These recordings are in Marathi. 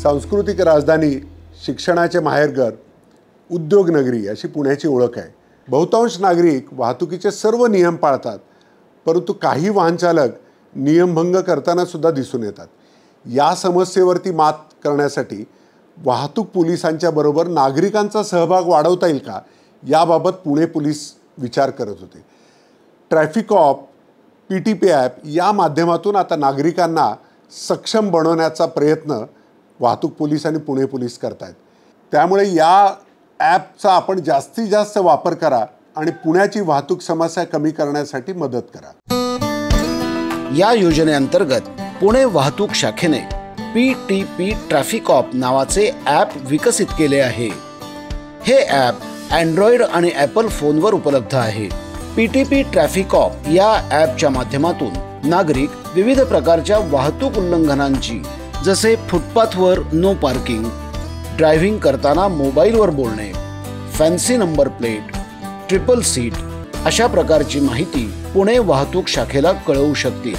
सांस्कृतिक राजधानी, शिक्षणाचे माहेरघर, उद्योग नगरी अशी पुण्याची ओळख आहे। बहुतांश नागरिक वाहतुकीचे सर्व नियम पाळतात, परंतु काही वाहन चालक नियमभंग करताना सुद्धा दिसून येतात। या समस्येवरती मात करण्यासाठी वाहतूक पोलिसांच्या बरोबर नागरिकांचा सहभाग वाढवता येईल का, याबाबत पुणे पोलीस विचार करत होते। ट्रॅफिकॉप, PTP ॲप या माध्यमातून आता नागरिकांना सक्षम बनवण्याचा प्रयत्न वाहतूक पोलीस आणि पुणे पोलीस करतात। त्यामुळे या ॲपचा आपण जास्तीत जास्त वापर करा आणि पुण्याची वाहतूक समस्या कमी करण्यासाठी मदत करा। या योजनेअंतर्गत पुणे वाहतूक शाखेने PTP ट्रॅफिकॉप नावाचे ॲप विकसित केले आहे। हे ॲप अँड्रॉइड आणि ॲपल फोनवर उपलब्ध आहे। PTP ट्रॅफिकॉप या ॲपच्या माध्यमातून नागरिक विविध प्रकारच्या वाहतूक उल्लंघनांची, जसे फुटपाथवर नो पार्किंग, ड्रायव्हिंग करताना मोबाईलवर बोलणे, fancy number plate, triple seat अशा प्रकारची माहिती पुणे वाहतूक शाखेला कळवू शकतील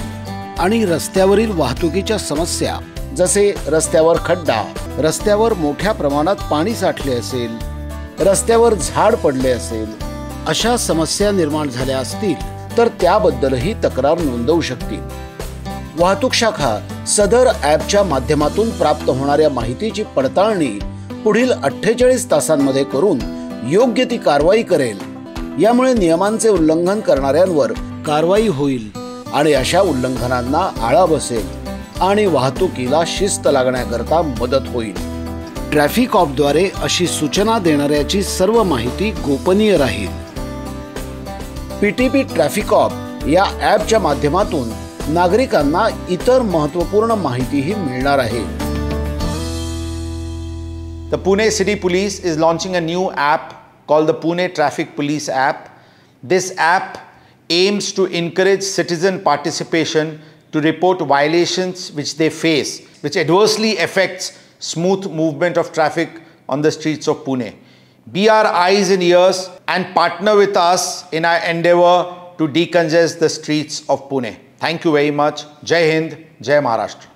आणि रस्त्यावरील वाहतुकीच्या समस्या, जसे रस्त्यावर खड्डा, रस्त्यावर मोठ्या प्रमाणात पाणी साठले असेल, रस्त्यावर झाड पडले असेल, अशा समस्या निर्माण झाल्या असतील तर त्याबद्दलही तक्रार नोंदवू शकतील। वाहतूक शाखा सदर ॲपच्या माध्यमातून प्राप्त होणाऱ्या माहितीची पडताळणी पुढील 48 तासांमध्ये करून योग्य ती कारवाई करेल। यामुळे नियमांचे उल्लंघन करणाऱ्यांवर कारवाई होईल आणि अशा उल्लंघनांना आळा बसेल आणि वाहतुकीला शिस्त लागण्याकरता मदत होईल। ट्रॅफिकॉपद्वारे अशी सूचना देणाऱ्याची सर्व माहिती गोपनीय राहील। PTP ट्रॅफिकॉप या ॲपच्या माध्यमातून नागरिकांना इतर महत्त्वपूर्ण माहितीही मिळणार आहे। The Pune City Police is launching a new app called the Pune Traffic Police app. This app aims to encourage citizen participation to report violations which they face, which adversely affects smooth movement of traffic on the streets of Pune. Be our eyes and ears and partner with us in our endeavor to decongest the streets of Pune. Thank you very much. Jai Hind, Jai Maharashtra.